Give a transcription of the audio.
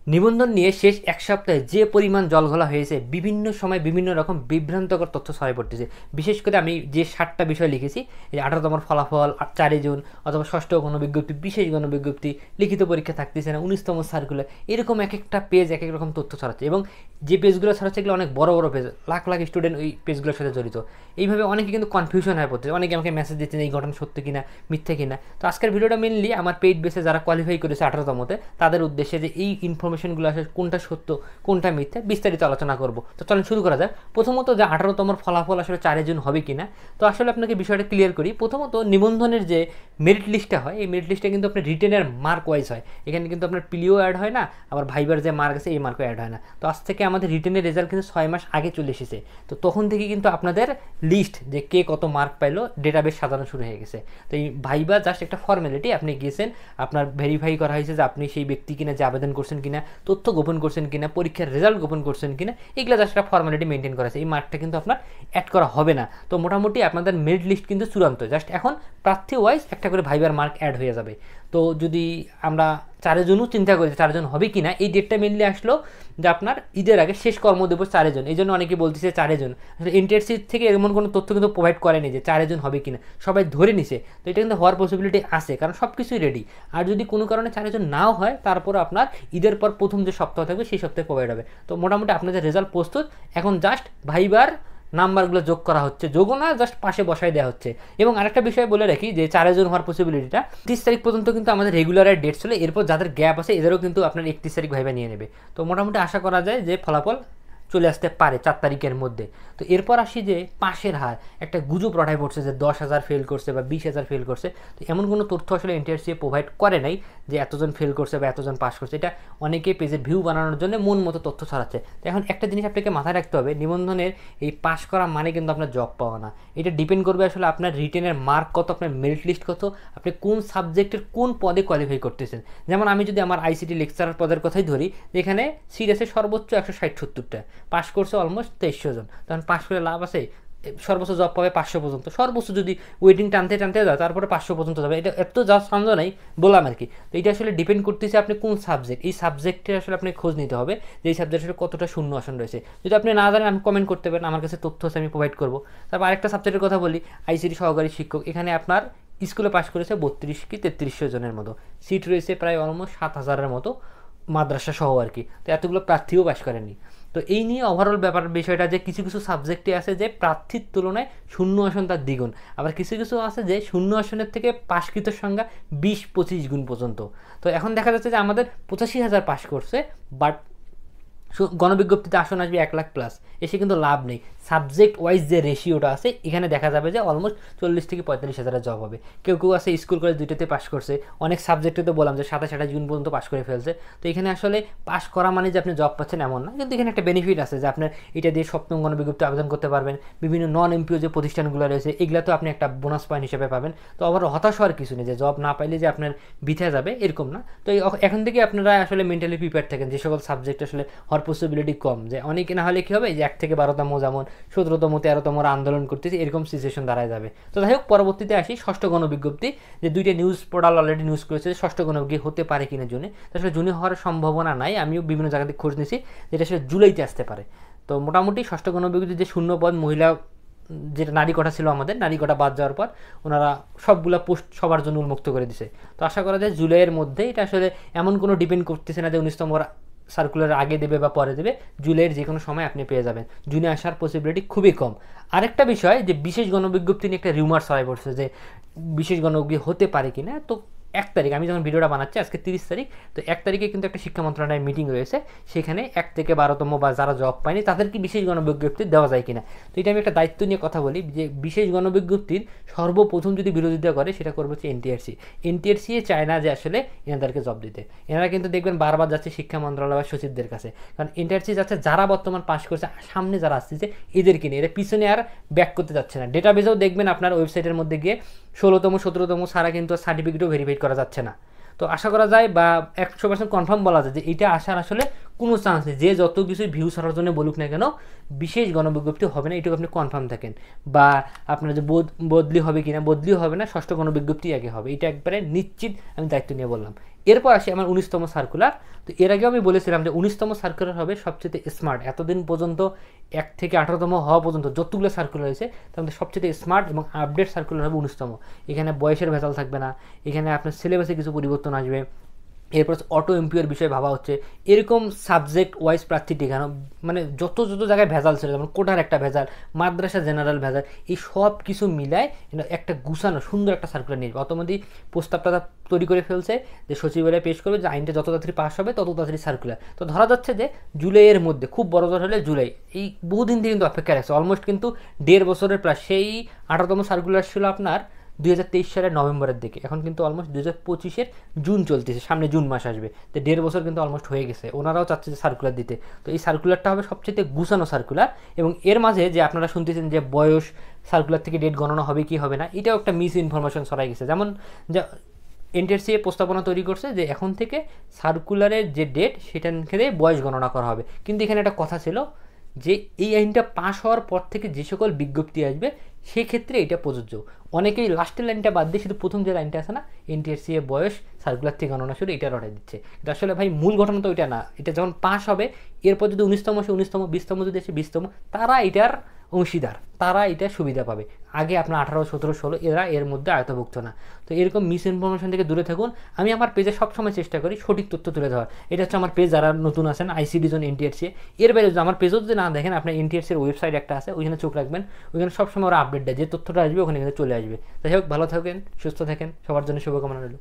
নিবন্ধন নিয়ে শেষ এক সপ্তাহে যে পরিমাণ জলঘোলা হয়েছে, বিভিন্ন সময় বিভিন্ন রকম বিভ্রান্তকর তথ্য ছড়াই পড়তেছে। বিশেষ করে আমি যে 7টা বিষয় লিখেছি, এই 18তম ফলাফল, 4 জুন অথবা 6ষ্ঠ গণবিজ্ঞপ্তি, বিশেষ গণবিজ্ঞপ্তি, লিখিত পরীক্ষা থাকতেছে না, 19তম সার্কুলার, এরকম এক একটা পেজ এক এক রকম তথ্য ছড়াচ্ছে। এবং যে পেজগুলো ছড়াচ্ছে এগুলো অনেক বড় বড় পেজ, লাখ লাখ স্টুডেন্ট ওই পেজগুলোর সাথে জড়িত। এইভাবে অনেকে কিন্তু কনফিউশন হয়ে পড়তেছে, অনেকে আমাকে মেসেজ দিচ্ছেন এই ঘটনা সত্য কিনা মিথ্যে কিনা। তো আজকের ভিডিওটা মেনলি আমার পেইড বেসে যারা কোয়ালিফাই করেছে 18তমতে তাদের উদ্দেশ্যে, যে এই ইনফরমেশনগুলো আসলে কোনটা সত্য কোনটা মিথ্যা বিস্তারিত আলোচনা করব। তো চলেন শুরু করা যাক। প্রথমত, যে 18তমর ফলাফল আসলে 4 জুন হবে কিনা, তো আসলে আপনাকে বিষয়টা ক্লিয়ার করি। প্রথমত, নিবন্ধনের যে মেরিট লিস্টটা হয়, এই মেরিট লিস্টটা কিন্তু আপনার রিটেনের মার্ক ওয়াইজ হয়। এখানে কিন্তু আপনার পিলিও অ্যাড হয় না, আবার ভাইবার যে মার্ক আছে এই মার্কও অ্যাড হয় না। তো আজ থেকে আমাদের রিটেনের রেজাল্ট কিন্তু 6 মাস আগে চলে এসেছে। তো তখন থেকে কিন্তু আপনাদের লিস্ট যে কে কত মার্ক পাইলো ডেটাবেস সাজানো শুরু হয়ে গেছে। তো এই ভাইবা জাস্ট একটা ফর্মালিটি, আপনি গিয়েছেন, আপনার ভেরিফাই করা হয়েছে যে আপনি সেই ব্যক্তি কিনা, যে আবেদন করছেন কিনা, তথ্য গোপন করছেন কিনা, পরীক্ষার রেজাল্ট গোপন করছেন কিনা, এগুলো জাস্ট একটা ফর্মালিটি মেনটেন করা আছে। এই মার্কটা কিন্তু আপনার অ্যাড করা হবে না। তো মোটামুটি আপনাদের মেরিট লিস্ট কিন্তু চূড়ান্ত, জাস্ট এখন প্রার্থী ওয়াইজ একটা করে ভাইবার মার্ক অ্যাড হয়ে যাবে। তো যদি আমরা 4 জুনও চিন্তা করি 4 জন হবে কিনা, এই ডেটটা মেনলি আসলো যে আপনার ঈদের আগে শেষ কর্মদিবস 4 জন। এই জন্য অনেকে বলতেছে 4 জন, আসলে এনটিআরসি থেকে এমন কোনো তথ্য কিন্তু প্রোভাইড করেনি যে 4 জন হবে কিনা, সবাই ধরে নিছে। তো এটা কিন্তু হওয়ার পসিবিলিটি আছে, কারণ সব কিছুই রেডি। আর যদি কোনো কারণে 4 জন নাও হয়, তারপর আপনার ঈদের পর প্রথম যে সপ্তাহ থাকবে সেই সপ্তাহে প্রোভাইড হবে। তো মোটামুটি আপনাদের রেজাল্ট প্রস্তুত, এখন জাস্ট ভাইবার নাম্বারগুলো যোগ করা হচ্ছে, যোগও না, জাস্ট পাশে বসাই দেওয়া হচ্ছে। এবং আরেকটা বিষয় বলে রাখি, যে 4 জন হওয়ার পসিবিলিটিটা 30 তারিখ পর্যন্ত কিন্তু আমাদের রেগুলারের ডেট ছিল। এরপর যাদের গ্যাপ আছে এদেরও কিন্তু আপনার 31 তারিখ ভাইবা নিয়ে নেবে। তো মোটামুটি আশা করা যায় যে ফলাফল চলে আসতে পারে 4 তারিখের মধ্যে। তো এরপর আসি যে পাশের হার, একটা গুজব রটায় পড়ছে যে 10,000 ফেল করছে বা 20,000 ফেল করছে। তো এমন কোনো তথ্য আসলে এনটিআরসি প্রোভাইড করে নাই যে এতজন ফেল করছে বা এতজন পাস করছে। এটা অনেকে পেজের ভিউ বানানোর জন্য মন মতো তথ্য ছড়াচ্ছে। তো এখন একটা জিনিস আপনাকে মাথায় রাখতে হবে, নিবন্ধনের এই পাস করা মানে কিন্তু আপনার জব পাওয়া না। এটা ডিপেন্ড করবে আসলে আপনার রিটেনের মার্ক কত, আপনার মেরিট লিস্ট কত, আপনি কোন সাবজেক্টের কোন পদে কোয়ালিফাই করতেছেন। যেমন আমি যদি আমার আইসিটি লেকচারার পদের কথাই ধরি, যেখানে সিরিয়াসে সর্বোচ্চ 160-70টা, পাস করছে অলমোস্ট 2300 জন, তখন পাস করে লাভ আছে? সর্বোচ্চ জব পাবে 500 পর্যন্ত, সর্বোচ্চ যদি ওয়েটিং টানতে টানতে যায় তারপরে 500 পর্যন্ত যাবে। এটা এত যা সন্দেহ নাই বললাম আর কি। তো এটা আসলে ডিপেন্ড করতেছে আপনি কোন সাবজেক্ট, এই সাবজেক্টে আসলে আপনি খোঁজ নিতে হবে যে এই সাবজেক্টে কতটা শূন্য আসন রয়েছে। যদি আপনি না জানেন আমি কমেন্ট করতে পারেন, আমার কাছে তথ্য আছে, আমি প্রোভাইড করবো। তারপর আরেকটা সাবজেক্টের কথা বলি, আইসিটি সহকারী শিক্ষক। এখানে আপনার স্কুলে পাস করেছে 32 কি 3300 জনের মতো, সিট রয়েছে প্রায় অলমোস্ট 7,000-এর মতো, মাদ্রাসা সহ আর কি। তো এতগুলো প্রার্থীও পাস করেননি। তো এই নিয়ে ওভারঅল ব্যাপার বিষয়টা যে কিছু কিছু সাবজেক্টে আছে যে প্রার্থীর তুলনায় শূন্য আসন তার দ্বিগুণ, আবার কিছু কিছু আছে যে শূন্য আসনের থেকে পাশকৃত সংখ্যা 20-25 গুণ পর্যন্ত। তো এখন দেখা যাচ্ছে যে আমাদের 85,000 পাস করছে, বাট গণবিজ্ঞপ্তিতে আসন আসবে 1 লাখ প্লাস, এসে কিন্তু লাভ নেই। সাবজেক্ট ওয়াইজ যে রেশিওটা আছে এখানে দেখা যাবে যে অলমোস্ট 40-45 হাজারের জব হবে। কেউ কেউ আছে স্কুল কলেজ দুইটাতে পাস করছে, অনেক সাবজেক্টে তো বললাম যে 27-28 জুন পর্যন্ত পাস করে ফেলছে। তো এখানে আসলে পাস করা মানে যে আপনি জব পাচ্ছেন এমন না, কিন্তু এখানে একটা বেনিফিট আছে যে আপনার এটা দিয়ে 7ম গণবিজ্ঞপ্তি আবেদন করতে পারবেন। বিভিন্ন নন এমপিও যে প্রতিষ্ঠানগুলো রয়েছে এগুলো তো আপনি একটা বোনাস পয়েন্ট হিসেবে পাবেন। তো আবার হতাশ হওয়ার কিছু নেই যে জব না পাইলে যে আপনার বিথে যাবে, এরকম না। তো এখন থেকে আপনারা আসলে মেন্টালি প্রিপেয়ার থাকেন যে সকল সাবজেক্ট আসলে হওয়ার পসিবিলিটি কম, যে অনেকে না হলে কী হবে যে 1 থেকে 12তম, যেমন 17তম 13তম আন্দোলন করতেছে, এরকম সিচুয়েশন দাঁড়ায় যাবে। তো যাই হোক, পরবর্তীতে আসি 6ষ্ঠ গণবিজ্ঞপ্তি, যে 2টা নিউজ পোর্টাল অলরেডি নিউজ করেছে যে 6ষ্ঠ গণবিজ্ঞপ্তি হতে পারে কিনা জুনে। তো আসলে জুনে হওয়ার সম্ভাবনা নাই, আমিও বিভিন্ন জায়গা থেকে খোঁজ নিয়েছি যেটা আসলে জুলাইতে আসতে পারে। তো মোটামুটি 6ষ্ঠ গণবিজ্ঞপ্তি যে শূন্য পদ মহিলা, যেটা নারী কোটা ছিল আমাদের, নারী কোটা বাদ যাওয়ার পর ওনারা সবগুলা পোস্ট সবার জন্য উন্মুক্ত করে দিছে। তো আশা করা যায় জুলাইয়ের মধ্যে, এটা আসলে এমন কোনো ডিপেন্ড করতেছে না যে 19তম সার্কুলার আগে দেবে বা পরে দেবে, জুলাইয়ের যে কোনো সময় আপনি পেয়ে যাবেন, জুনে আসার পসিবিলিটি খুবই কম। আরেকটা বিষয়, যে বিশেষ গণবিজ্ঞপ্তি নিয়ে একটা রিউমার ছড়াই পড়ছে যে বিশেষ গণবিজ্ঞপ্তি হতে পারে কিনা। তো 1 তারিখ, আমি যখন ভিডিওটা বানাচ্ছি আজকে 30 তারিখ, তো 1 তারিখে কিন্তু একটা শিক্ষা মন্ত্রণালয়ের মিটিং রয়েছে, সেখানে 1 থেকে 12তম বা যারা জব পায়নি তাদেরকে বিশেষ গণবিজ্ঞপ্তি দেওয়া যায় কিনা। তো এটা আমি একটা দায়িত্ব নিয়ে কথা বলি যে বিশেষ গণবিজ্ঞপ্তির সর্বপ্রথম যদি বিরোধিতা করে সেটা করবে হচ্ছে এনটিআরসি। এনটিআরসি চায় না যে আসলে এনাদেরকে জব দিতে, এনারা কিন্তু দেখবেন বারবার যাচ্ছে শিক্ষা মন্ত্রণালয় বা সচিবদের কাছে, কারণ এনটিআরসি যাচ্ছে যারা বর্তমান পাস করছে, সামনে যারা আসছে এদেরকে নিয়ে, এরা পিছনে আর ব্যাক করতে যাচ্ছে না। ডেটাবেজেও দেখবেন আপনার ওয়েবসাইটের মধ্যে গিয়ে 16তম 17তম ছাড়া কিন্তু সার্টিফিকেটও ভেরিফাই করা যাচ্ছে না। তো আশা করা যায় বা 100% কনফার্ম বলা যায় যে এটা আসার আসলে কোনো চান্স নেই। যে যত কিছু ভিউ ছাড়ার জন্য বলুক না কেন, বিশেষ গণবিজ্ঞপ্তি হবে না, এটুকু আপনি কনফার্ম থাকেন। বা আপনার যে বদলি হবে কিনা, বদলিও হবে না, ষষ্ঠ গণবিজ্ঞপ্তি আগে হবে, এটা একবারে নিশ্চিত, আমি দায়িত্ব নিয়ে বললাম। এরপর আসি আমার 19তম সার্কুলার। তো এর আগেও আমি বলেছিলাম যে 19তম সার্কুলার হবে সবচেয়ে স্মার্ট। এতদিন পর্যন্ত 1 থেকে 18তম হওয়া পর্যন্ত যতগুলো সার্কুলার হয়েছে তার মধ্যে সবচেয়ে স্মার্ট এবং আপডেট সার্কুলার হবে 19তম। এখানে বয়সের ভেজাল থাকবে না, এখানে আপনার সিলেবাসে কিছু পরিবর্তন আসবে। এরপর অটো এমপিওর বিষয়ে ভাবা হচ্ছে, এরকম সাবজেক্ট ওয়াইজ প্রার্থী ঠিকানো, মানে যত যত জায়গায় ভেজাল ছিল, যেমন কোটার একটা ভেজাল, মাদ্রাসা জেনারেল ভেজাল, এই সব কিছু মিলায় একটা গুছানো সুন্দর একটা সার্কুলার নিয়ে যাবে। অতমধ্যেই প্রস্তাবটা তৈরি করে ফেলছে যে সচিবালয়ে পেশ করবে, যে আইনটা যত তাড়াতাড়ি পাস হবে তত তাড়াতাড়ি সার্কুলার। তো ধরা যাচ্ছে যে জুলাইয়ের মধ্যে, খুব বড় জ্বর হলে জুলাই, এই বহুদিন থেকে কিন্তু অপেক্ষা রাখছে, অলমোস্ট কিন্তু 1.5 বছরের প্রায়। সেই 18তম সার্কুলার ছিল আপনার 2023 সালের নভেম্বরের দিকে, এখন কিন্তু অলমোস্ট 2025-এর জুন চলতেছে, সামনে জুন মাস আসবে, তো 1.5 বছর কিন্তু অলমোস্ট হয়ে গেছে। ওনারাও চাচ্ছে যে সার্কুলার দিতে। তো এই সার্কুলারটা হবে সবচেয়ে গুছানো সার্কুলার। এবং এর মাঝে যে আপনারা শুনতেছেন যে বয়স সার্কুলার থেকে ডেট গণনা হবে কি হবে না, এটাও একটা মিস ইনফরমেশন ছড়াই গেছে। যেমন যা এনটিআরসি প্রস্তাবনা তৈরি করছে যে এখন থেকে সার্কুলারের যে ডেট সেটা থেকে বয়স গণনা করা হবে, কিন্তু এখানে একটা কথা ছিল যে এই আইনটা পাস হওয়ার পর থেকে যে সকল বিজ্ঞপ্তি আসবে সেক্ষেত্রে এটা প্রযোজ্য। অনেকেই লাস্টের লাইনটা বাদ দিয়ে শুধু প্রথম যে লাইনটা আছে না, এনটিআরসি এর বয়স সার্কুলার থেকে গণনা শুরু, এটা রটাই দিচ্ছে। কিন্তু আসলে ভাই মূল ঘটনা তো ওইটা না। এটা যখন পাস হবে, এরপর যদি 19তম আসে 19তম, 20তম যদি আসে 20তম, তারা এটার অংশীদার, তারা এটা সুবিধা পাবে। আগে আপনার 18, 17, 16 এরা এর মধ্যে আয়তভুক্ত না। তো এরকম মিস ইনফরমেশন থেকে দূরে থাকুন। আমি আমার পেজে সবসময় চেষ্টা করি সঠিক তথ্য তুলে ধরার। এটা হচ্ছে আমার পেজ, যারা নতুন আছেন আইসিডি জোন এনটিআরসি। এর বাইরে যদি আমার পেজও যদি না দেখেন, আপনার এনটিআরসির ওয়েবসাইট একটা আছে, ওইখানে চোখ রাখবেন, ওইখানে সবসময় ওরা আপডেট দেয়, যে তথ্যটা আসবে ওখানে কিন্তু চলে আসবে। যাই হোক, ভালো থাকেন, সুস্থ থাকেন, সবার জন্য শুভকামনা রইল।